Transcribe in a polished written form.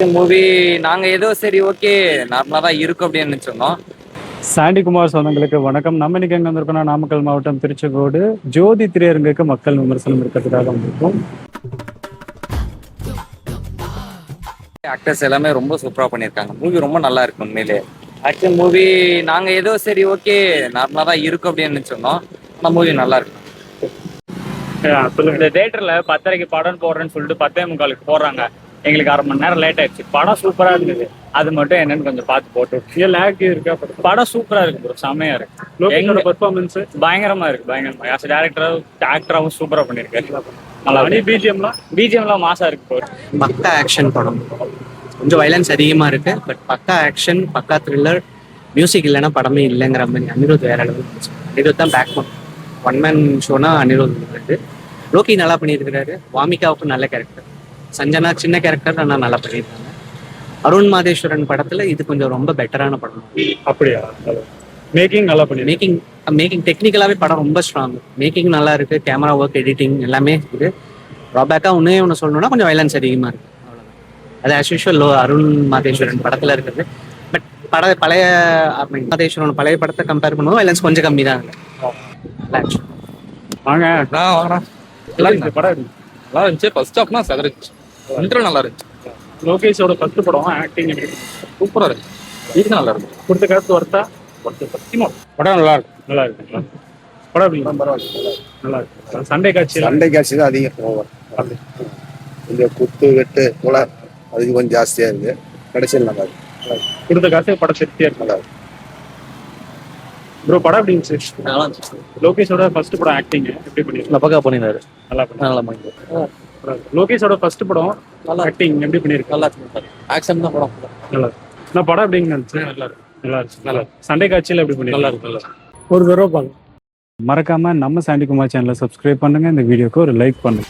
Movie நாங்க ஏதோ சரி ஓகே நார்மலா தான் இருக்கும் அப்படின்னு சொன்னோம். சாண்டி குமார் சொந்தங்களுக்கு வணக்கம். நம்ம இன்னைக்கு எங்க வந்திருக்கோம்னா நாமக்கல் மாவட்டம் திருச்செங்கோடு ஜோதி திரையரங்குக்கு மக்கள் விமர்சனம் இருக்கிறதுக்காக வந்திருக்கோம். ஆக்டர்ஸ் எல்லாமே ரொம்ப சூப்பரா பண்ணியிருக்காங்க. மூவி ரொம்ப நல்லா இருக்கு உண்மையிலே. ஆக்சுவல் மூவி நாங்க ஏதோ சரி ஓகே நார்மலா தான் இருக்கும் அப்படின்னு சொன்னோம். அந்த மூவி நல்லா இருக்கு. இந்த தியேட்டர்ல 10:30க்கு படம் போடுறேன்னு சொல்லிட்டு 10:45க்கு போடுறாங்க. எங்களுக்கு 1/2 மணி நேரம் லேட் ஆயிடுச்சு. படம் சூப்பரா இருந்தது. அது மட்டும் என்னன்னு கொஞ்சம் பார்த்து போட்டு லேக் இருக்கா. படம் சூப்பரா இருக்கு ப்ரோ, செம்மையா இருக்கு. எங்களோட பெர்ஃபார்மன்ஸ் பயங்கரமா இருக்கு. பயங்கரமா ஆஸ் டேரக்டராகவும் ஆக்டராகவும் சூப்பரா பண்ணிருக்காரு. நல்லா பிஜிஎம்லாம் மாசா இருக்கு ப்ரோ. பக்கா ஆக்ஷன் படம். கொஞ்சம் வைலன்ஸ் அதிகமா இருக்கு, பட் பக்கா ஆக்ஷன், பக்கா த்ரில்லர். மியூசிக் இல்லைன்னா படமே இல்லைங்கிற மாதிரி. அனிருத் வேற அளவு. அனிருத் தான் பேக் பண்ண ஒன் மேன் ஷோனா அனிருத் இருக்கு. லோகி நல்லா பண்ணியிருக்கிறாரு. வாமிகாவுக்கு நல்ல கேரக்டர். சஞ்சனா சின்ன கேரக்டர் ஆனால் நல்லா பண்ணியிருக்காங்க. அருண் மாதேஸ்வரன் படத்துல இது கொஞ்சம் ரொம்ப பெட்டரான படம். அப்படியா? மேக்கிங் நல்லா பண்ணி மேக்கிங் டெக்னிக்கலாவே படம் ரொம்ப ஸ்ட்ராங். மேக்கிங் நல்லா இருக்கு. கேமரா ஒர்க், எடிட்டிங் எல்லாமே இருக்குது. ட்ராபேக்கா ஒன்று சொல்லணும்னா கொஞ்சம் வைலன்ஸ் அதிகமா இருக்கு. அவ்வளோதான். அது ஆஸ் யூஷுவல் அருண் மாதேஸ்வரன் படத்துல இருக்குது. பட் பழைய மாதேஸ்வரன் பழைய படத்தை கம்பேர் பண்ணுவோம், வைலன்ஸ் கொஞ்சம் கம்மி தான் இருக்கு. வாங்க நல்லா இருந்துச்சு. ஃபர்ஸ்ட் ஹாஃப்னா சதறிச்சு. இன்ட்ரோ நல்லா இருந்துச்சு. லோகேஷோட ஃபர்ஸ்ட் படம் ஆக்டிங் சூப்பரா இருக்கு. இது நல்லா இருக்கு. கொடுத்த காசு ஒர்த்தா? படம் நல்லா இருக்கு. நல்லா இருக்கு. படம் எப்படி? பரவாயில்ல, நல்லா இருக்கு. சண்டை காட்சி தான் அதிகம் ஓவர். கொஞ்சம் குத்து வெட்டு கொலை அதுக்கு கொஞ்சம் ஜாஸ்தியா இருக்கு. கடைசியில் நல்லா இருக்கு. கொடுத்த காசு படம் திருப்தியா இருக்கு. நல்லா இருக்கு ப்ரோ. படம் எப்படி இருந்துச்சு? லோகேஷோட ஃபர்ஸ்ட் படம் ஆக்டிங் எப்படி பண்ணிருக்காரு? பக்கா பண்ணினாரு. நல்லா பண்ணிருக்காரு. லோகேஷோட ஃபர்ஸ்ட் படம் நல்லா ஆக்டிங் எப்படி பண்ணிருக்காரு? நல்லா இருக்கு. ஆக்ஷன் தான் படம். நல்லா இருக்கு. நான் படம் எப்படிங்க இருந்துச்சு? நல்லா இருக்கு. நல்லா இருக்கு. நல்லா இருக்கு. சண்டை காட்சியில எப்படி பண்ணி? நல்லா இருக்கு. நல்லா இருக்கு. ஒரு தடவை பாருங்க. மறக்காம நம்ம சாண்டி குமார் சேனலை சப்ஸ்கிரைப் பண்ணுங்க. இந்த வீடியோக்கு ஒரு லைக் பண்ணுங்க.